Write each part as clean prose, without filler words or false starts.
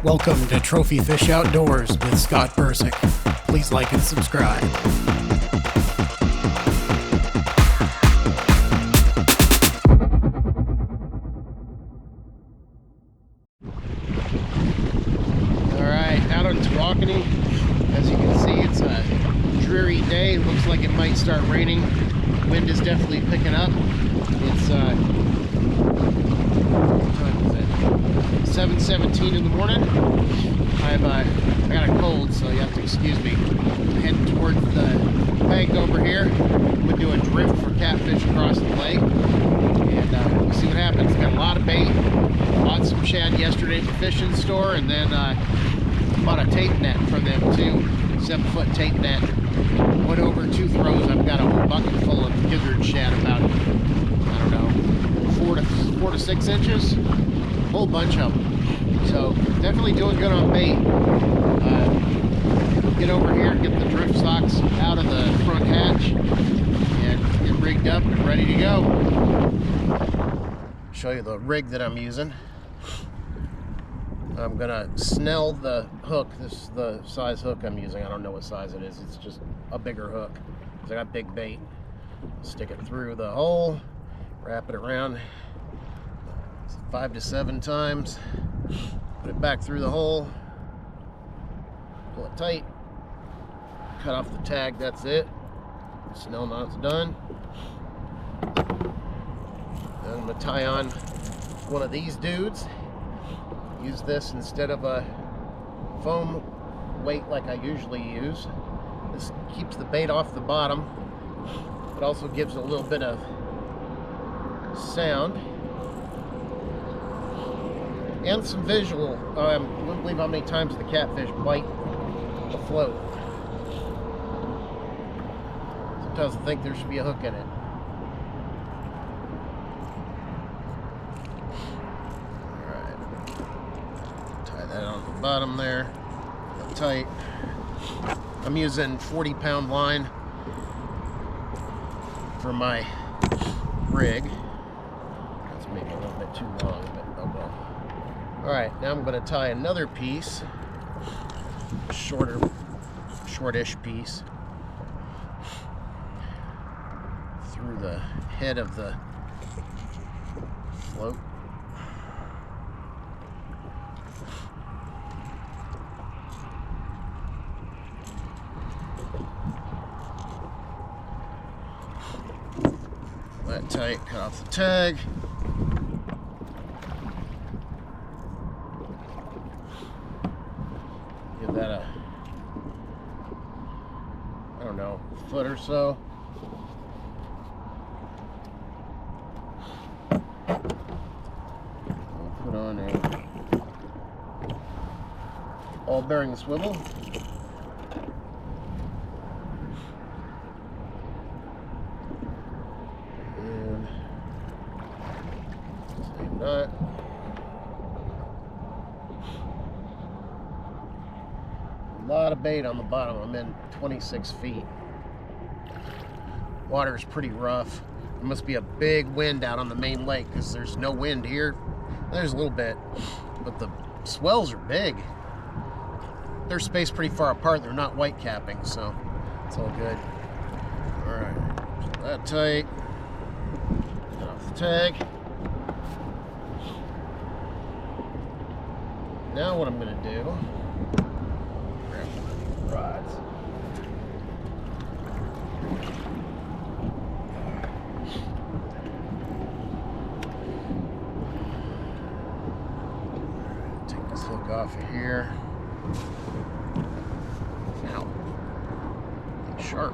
Welcome to Trophy Fish Outdoors with Scott Bursick. Please like and subscribe. Alright, out on Tawakoni. As you can see, it's a dreary day. Looks like it might start raining. Wind is definitely picking up. It's what time is it? 7:17 in the morning. I got a cold, so you have to excuse me. I'm heading towards the bank over here. I'm gonna do a drift for catfish across the lake, and we'll see what happens. Got a lot of bait. Bought some shad yesterday at the fishing store, and then bought a tape net from them too. 7-foot tape net. Went over 2 throws. I've got a whole bucket full of gizzard shad, about, I don't know, 4 to 6 inches. A whole bunch of them. So definitely doing good on bait. Get over here, get the drift socks out of the front hatch, and get rigged up and ready to go. Show you the rig that I'm using. I'm gonna snell the hook. This is the size hook I'm using. I don't know what size it is. It's just a bigger hook. So I got big bait. Stick it through the hole, wrap it around 5 to 7 times. Put it back through the hole. Pull it tight. Cut off the tag. That's it. Snell knot's done. Then I'm gonna tie on one of these dudes. Use this instead of a foam weight like I usually use. This keeps the bait off the bottom. It also gives a little bit of sound and some visual. You wouldn't believe how many times the catfish bite the float. Sometimes I think there should be a hook in it. On the bottom there, tight. I'm using 40-pound line for my rig. That's maybe a little bit too long, but oh well. All right, now I'm going to tie another piece, shortish piece, through the head of the float. That tight, cut off the tag. Give that a, I don't know, foot or so. We'll put on a ball bearing swivel. Nut. A lot of bait on the bottom. I'm in 26 feet. Water is pretty rough. There must be a big wind out on the main lake because there's no wind here. There's a little bit, but the swells are big. They're spaced pretty far apart. They're not white capping, so it's all good. All right, pull that tight. Cut off the tag. Now what I'm going to do, grab the rods. Take this hook off of here. Ow. It's sharp.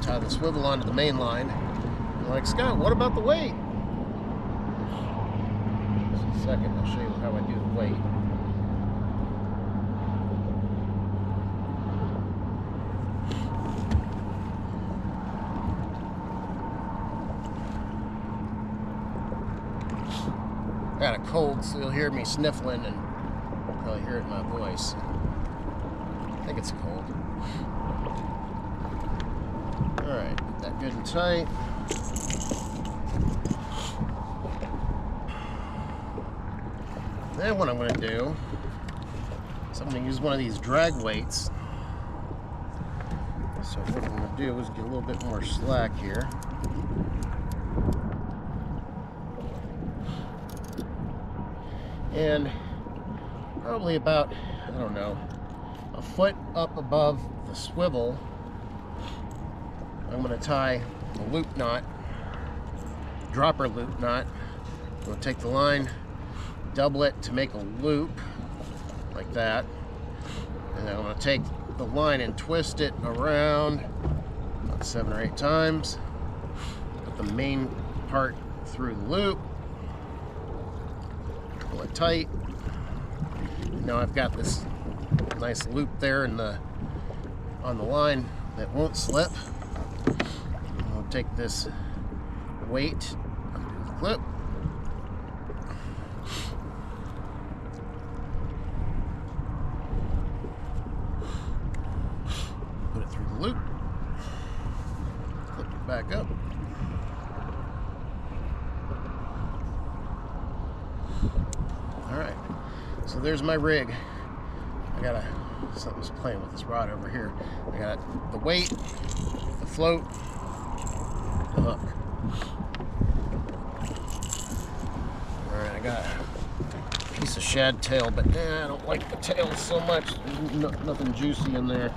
Tie the swivel onto the main line. I'm like, Scott, what about the weight? Just a second, I'll show you how I do the weight. I got a cold, so you'll hear me sniffling and Probably hear it in my voice. I think it's cold. Alright, get that good and tight. Then what I'm going to do is I'm going to use one of these drag weights. So what I'm going to do is get a little bit more slack here. And probably about, I don't know, a foot up above the swivel, I'm going to tie a loop knot, dropper loop knot. I'm going to take the line, double it to make a loop like that, and then I'm going to take the line and twist it around about 7 or 8 times, put the main part through the loop, pull it tight. Now I've got this nice loop there on the line that won't slip. I'll take this weight, undo the clip, put it through the loop, flip it back up. Alright, so there's my rig. I got something's playing with this rod over here. I got the weight, the float, the hook. Alright, I got a piece of shad tail, but I don't like the tail so much. There's nothing juicy in there.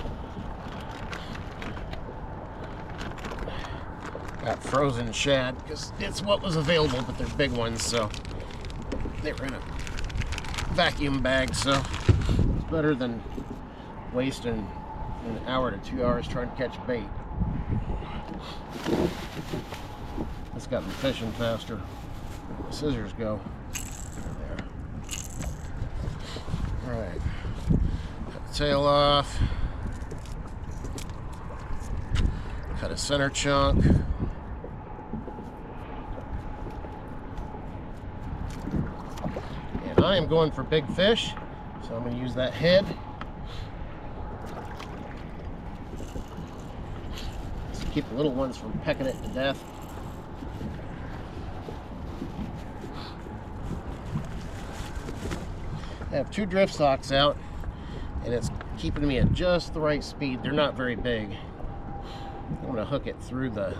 Got frozen shad because it's what was available, but they're big ones, so they were in a vacuum bag, so it's better than wasting an hour to 2 hours trying to catch bait. It's got me fishing faster. The scissors go. There. Alright. Cut the tail off. Cut a center chunk. And I am going for big fish, so I'm going to use that head. To keep the little ones from pecking it to death. I have 2 drift socks out, and it's keeping me at just the right speed. They're not very big. I'm going to hook it through the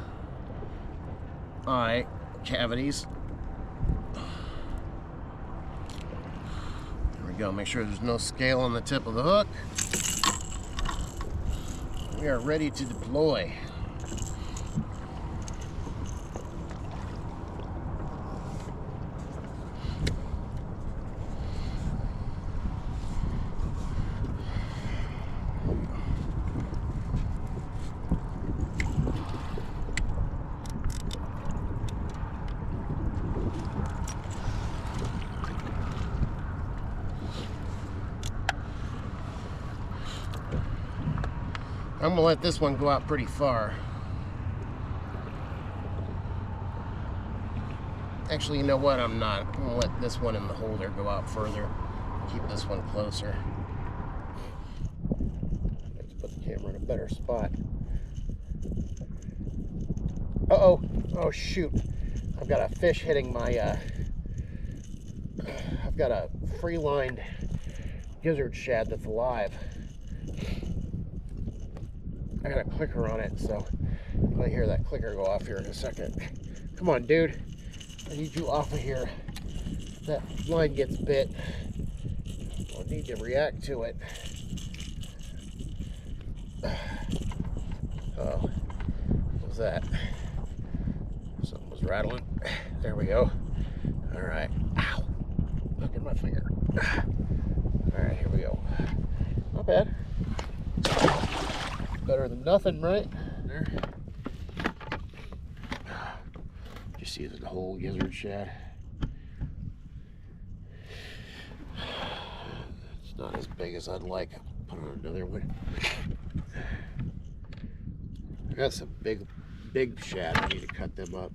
eye cavities. There we go. Make sure there's no scale on the tip of the hook. We are ready to deploy. I'm going to let this one go out pretty far. Actually, you know what? I'm not. I'm going to let this one in the holder go out further. Keep this one closer. Let's put the camera in a better spot. Uh-oh. Oh, shoot. I've got a fish hitting my... I've got a free-lined gizzard shad that's alive. I got a clicker on it, so you might hear that clicker go off here in a second. Come on, dude. I need you off of here. If that line gets bit, I'll need to react to it. Oh, what was that? Something was rattling. There we go. All right. Ow. Look at my finger. All right, here we go. Not bad. Better than nothing, right? There. You see the whole gizzard shad. It's not as big as I'd like. I'll put on another one. I got some big shad. I need to cut them up.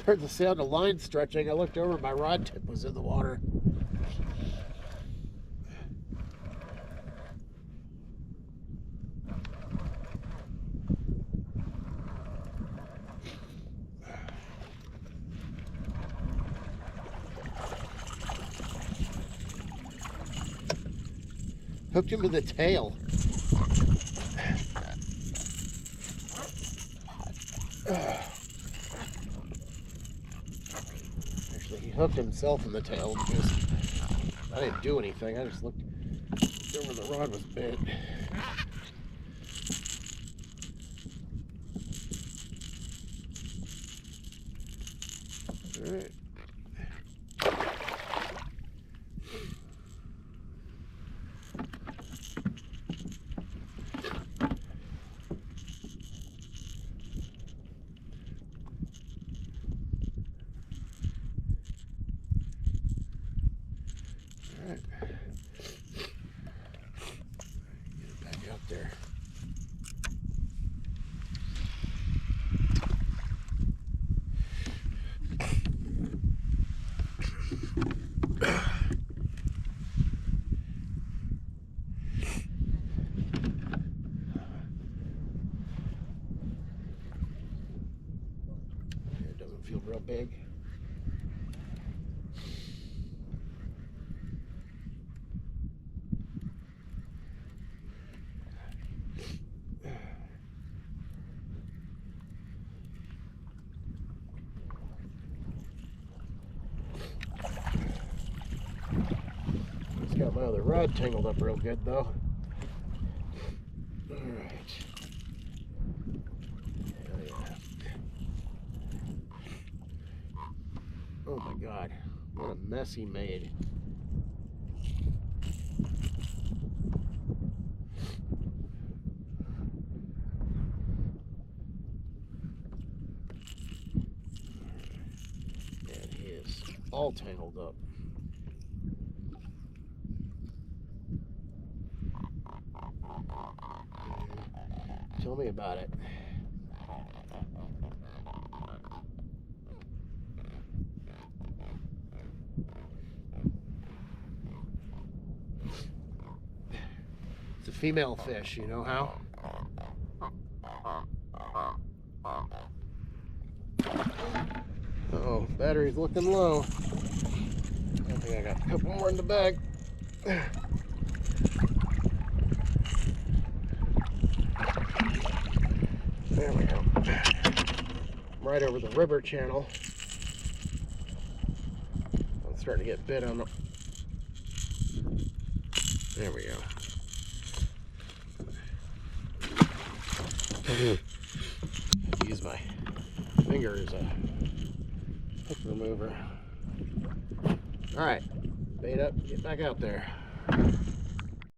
heard the sound of line stretching. I looked over, my rod tip was in the water. Hooked him in the tail. Actually, he hooked himself in the tail because I didn't do anything. I just looked over, the rod was bent. All right. Alright. Get it back out there. It doesn't feel real big. Got my other rod tangled up real good though. Alright. Hell yeah. Oh my god. What a mess he made. And he is all tangled up. Tell me about it. It's a female fish, you know how? Uh-oh, battery's looking low. I think I got a couple more in the bag. There we go. Right over the river channel. I'm starting to get bit on the... There we go. Use my finger as a hook remover. Alright, bait up, get back out there.